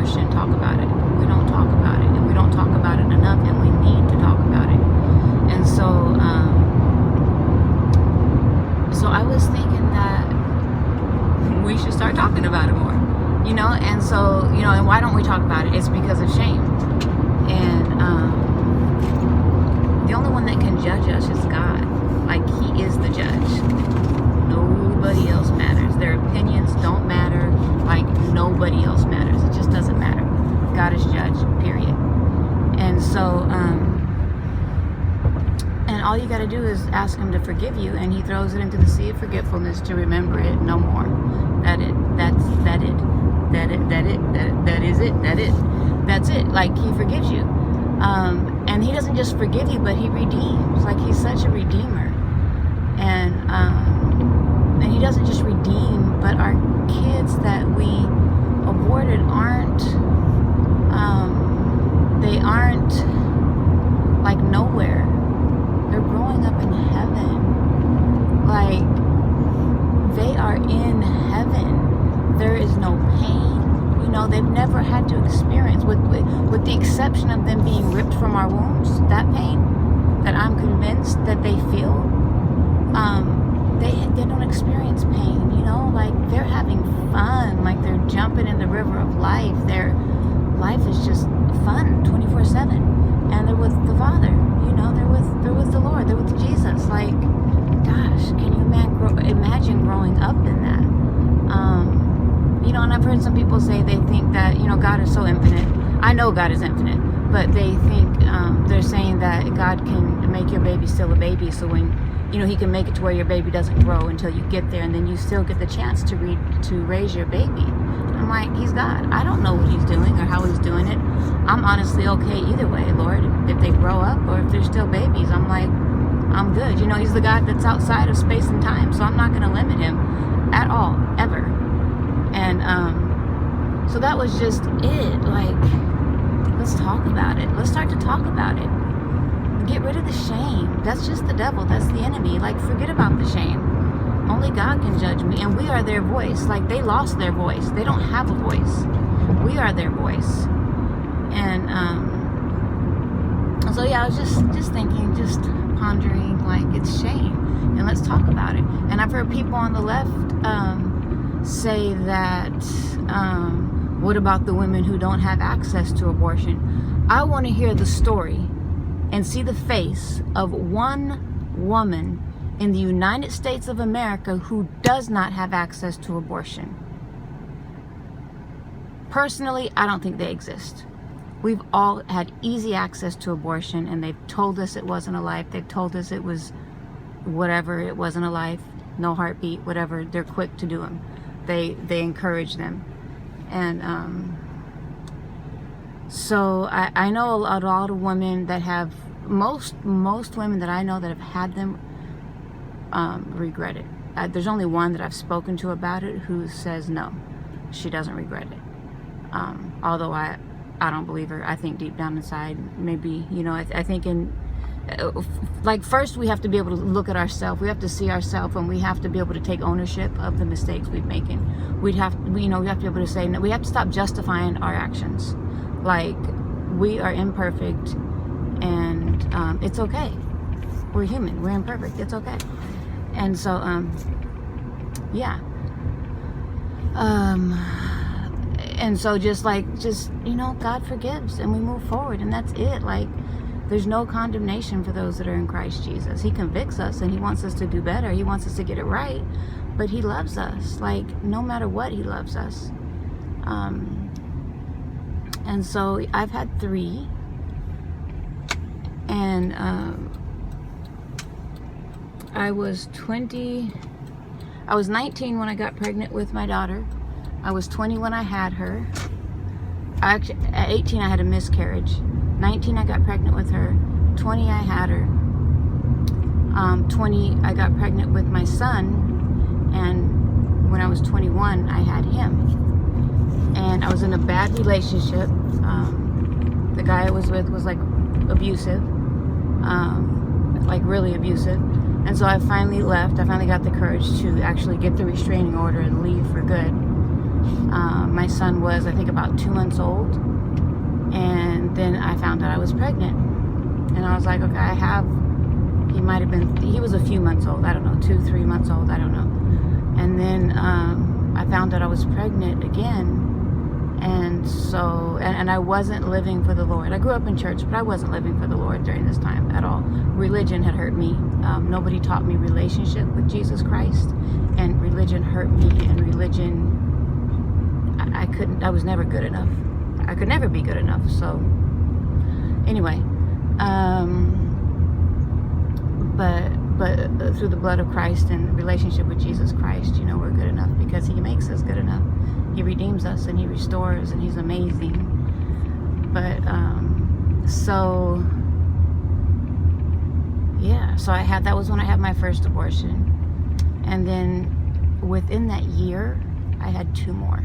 abortion, talk about it. We don't talk about it, and we don't talk about it enough, and we need to talk about it. And so I was thinking that we should start talking about it more, and so, and why don't we talk about it? It's because of shame. And the only one that can judge us is God. Like, he is the judge. Nobody else matters. Their opinions don't matter. Like, nobody else matters. It just doesn't matter. God is judge, period. And so, and all you got to do is ask him to forgive you, and he throws it into the sea of forgetfulness to remember it no more. That's it. Like, he forgives you. And he doesn't just forgive you, but he redeems. Like, he's such a redeemer. And he doesn't just redeem, but our kids that we aborted aren't like nowhere. They're growing up in heaven. Like, they are in heaven. There is no pain. They've never had to experience, with the exception of them being ripped from our wombs, that pain that I'm convinced that they feel. They don't experience pain, like, they're having fun, like, they're jumping in the river of life. Their life is just fun 24/7, and they're with the Father, they're with the Lord, they're with Jesus. Like, gosh, can you imagine growing up in that? And I've heard some people say they think that, God is so infinite. I know God is infinite, but they think, they're saying that God can make your baby still a baby, so when, he can make it to where your baby doesn't grow until you get there, and then you still get the chance to raise your baby. I'm like, he's God. I don't know what he's doing or how he's doing it. I'm honestly okay either way, Lord. If they grow up or if they're still babies, I'm like, I'm good. He's the God that's outside of space and time, so I'm not going to limit him at all, ever. And so that was just it. Like, let's talk about it. Let's start to talk about it. Get rid of the shame. That's just the devil. That's the enemy. Like, forget about the shame. Only God can judge me, and we are their voice. Like, they lost their voice. They don't have a voice. We are their voice. And so yeah, I was just thinking, just pondering, like, it's shame, and let's talk about it. And I've heard people on the left say that, what about the women who don't have access to abortion? I want to hear the story and see the face of one woman in the United States of America who does not have access to abortion. Personally, I don't think they exist. We've all had easy access to abortion, and they've told us it wasn't a life. They've told us it was whatever, it wasn't a life, no heartbeat, whatever. They're quick to do them. They encourage them. And so I know a lot of women that have, most women that I know that have had them regret it. There's only one that I've spoken to about it who says no, she doesn't regret it. Although I don't believe her. I think deep down inside, maybe, I think like, first we have to be able to look at ourselves. We have to see ourselves, and we have to be able to take ownership of the mistakes we've making. We have to be able to say no. We have to stop justifying our actions. Like, we are imperfect, and it's okay. We're human. We're imperfect. It's okay. And so, yeah. And so just God forgives, and we move forward, and that's it. Like, there's no condemnation for those that are in Christ Jesus. He convicts us, and he wants us to do better. He wants us to get it right, but he loves us. Like, no matter what, he loves us. And so I've had 3, and I was 19 when I got pregnant with my daughter. I was 20 when I had her. At 18 I had a miscarriage. 19 I got pregnant with her. 20 I had her. 20 I got pregnant with my son, and when I was 21 I had him. And I was in a bad relationship. The guy I was with was like abusive, like really abusive. And so I finally left. I finally got the courage to actually get the restraining order and leave for good. My son was, I think, about 2 months old, and then I found out I was pregnant, and I was like, okay, he was a few months old, I don't know, 2-3 months old, I don't know. And then I found out I was pregnant again. And so, and I wasn't living for the Lord. I grew up in church, but I wasn't living for the Lord during this time at all. Religion had hurt me. Nobody taught me relationship with Jesus Christ, and religion hurt me, and religion, I was never good enough. I could never be good enough. So anyway, but through the blood of Christ and relationship with Jesus Christ, we're good enough because he makes us good enough. He redeems us and he restores, and he's amazing. But so yeah, so that was when I had my first abortion, and then within that year I had 2 more.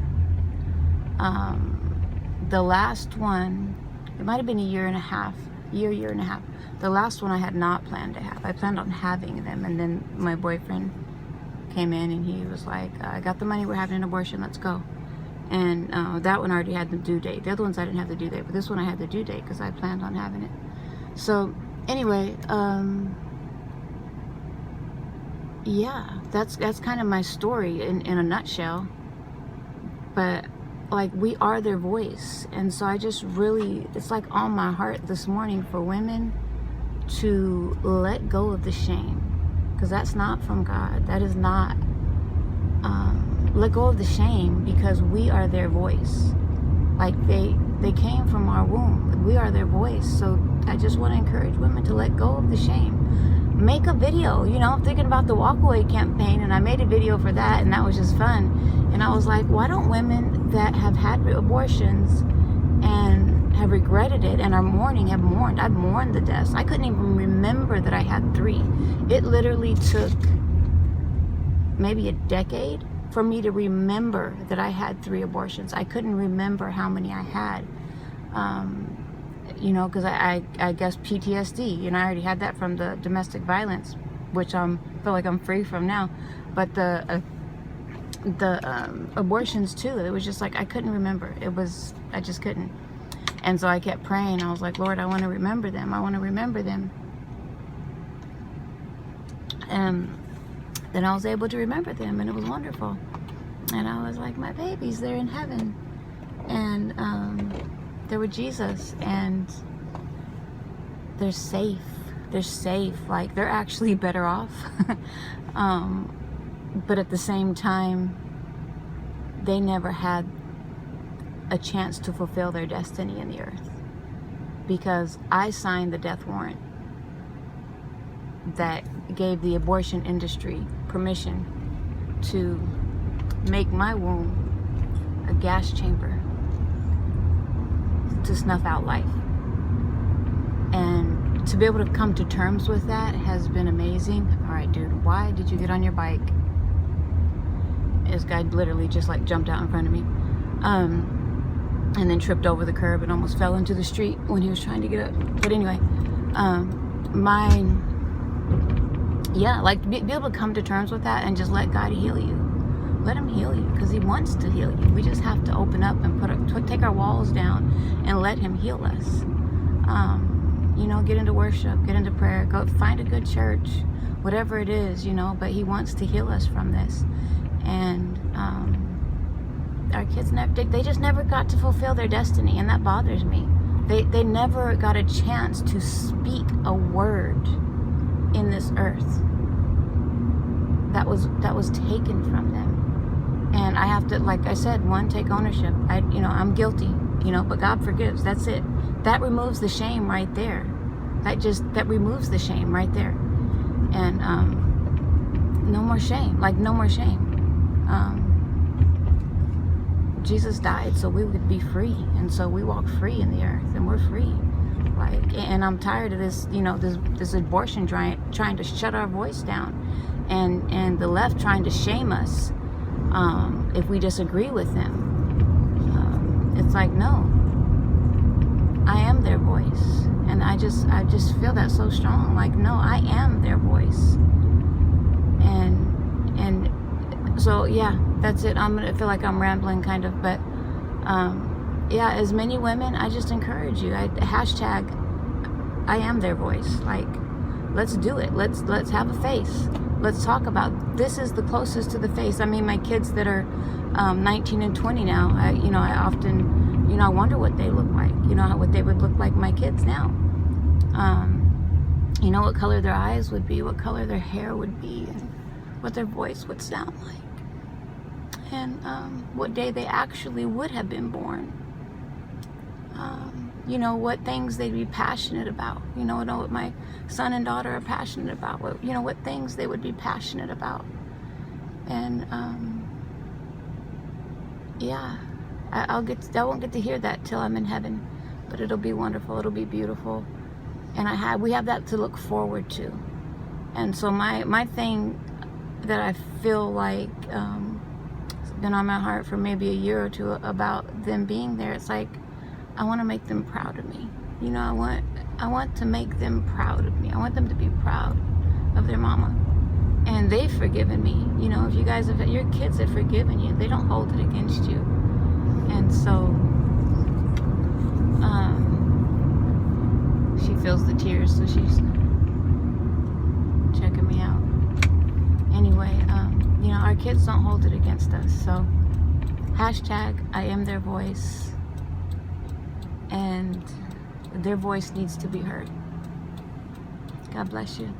The last one, it might have been a year and a half. The last one I had not planned to have. I planned on having them, and then my boyfriend came in and he was like, I got the money, we're having an abortion, let's go. And that one already had the due date. The other ones I didn't have the due date, but this one I had the due date because I planned on having it. So anyway, yeah, that's kind of my story in a nutshell. But like, we are their voice, and so I just really, it's like on my heart this morning for women to let go of the shame, because that's not from God. That is not, let go of the shame, because we are their voice. Like, they came from our womb. We are their voice. So I just want to encourage women to let go of the shame. Make a video. I'm thinking about the Walkaway campaign, and I made a video for that, and that was just fun. And I was like, why don't women that have had abortions and have regretted it and are mourning have mourned? I've mourned the deaths. I couldn't even remember that I had 3. It literally took maybe a decade for me to remember that I had 3 abortions. I couldn't remember how many I had, because I guess PTSD, I already had that from the domestic violence, which I feel like I'm free from now. But the abortions too, it was just like I couldn't remember. I just couldn't. And so I kept praying. I was like, Lord, I want to remember them. I want to remember them. And then I was able to remember them, and it was wonderful. And I was like, my babies, they're in heaven, and they're with Jesus, and they're safe. Like, they're actually better off. But at the same time, they never had a chance to fulfill their destiny in the earth, because I signed the death warrant that gave the abortion industry permission to make my womb a gas chamber to snuff out life. And to be able to come to terms with that has been amazing. All right, dude, why did you get on your bike? This guy literally just like jumped out in front of me, and then tripped over the curb and almost fell into the street when he was trying to get up. But anyway, like, be able to come to terms with that and just let God heal you. Let him heal you, because he wants to heal you. We just have to open up and take our walls down and let him heal us. Get into worship, get into prayer, go find a good church, whatever it is, but he wants to heal us from this. And our kids they just never got to fulfill their destiny, and that bothers me. They never got a chance to speak a word in this earth that was taken from them. And I have to, like I said, take ownership. I'm guilty, but God forgives. That's it. That removes the shame right there. That removes the shame right there. And no more shame. Like, no more shame. Jesus died so we would be free, and so we walk free in the earth, and we're free. And I'm tired of this, this abortion trying to shut our voice down, and the left trying to shame us if we disagree with them. It's like, no, I am their voice, and I just feel that so strong. Like, no, I am their voice, and So yeah, that's it. I feel like I'm rambling kind of, but yeah, as many women, I just encourage you. Hashtag I am their voice. Like, let's do it. Let's have a face. Let's talk about, this is the closest to the face. I mean, my kids that are 19 and 20 now, I often, I wonder what they look like, what they would look like, my kids now. What color their eyes would be, what color their hair would be, and what their voice would sound like, and what day they actually would have been born. What things they'd be passionate about. What my son and daughter are passionate about. What things they would be passionate about. And yeah, I won't get to hear that till I'm in heaven, but it'll be wonderful. It'll be beautiful, and we have that to look forward to. And so my thing that I feel like it's been on my heart for maybe a year or two about them being there. It's like, I want to make them proud of me. I want to make them proud of me. I want them to be proud of their mama. And they've forgiven me. If you guys your kids have forgiven you, they don't hold it against you. And so she feels the tears, so she's checking me out. Anyway, our kids don't hold it against us. So hashtag I am their voice. And their voice needs to be heard. God bless you.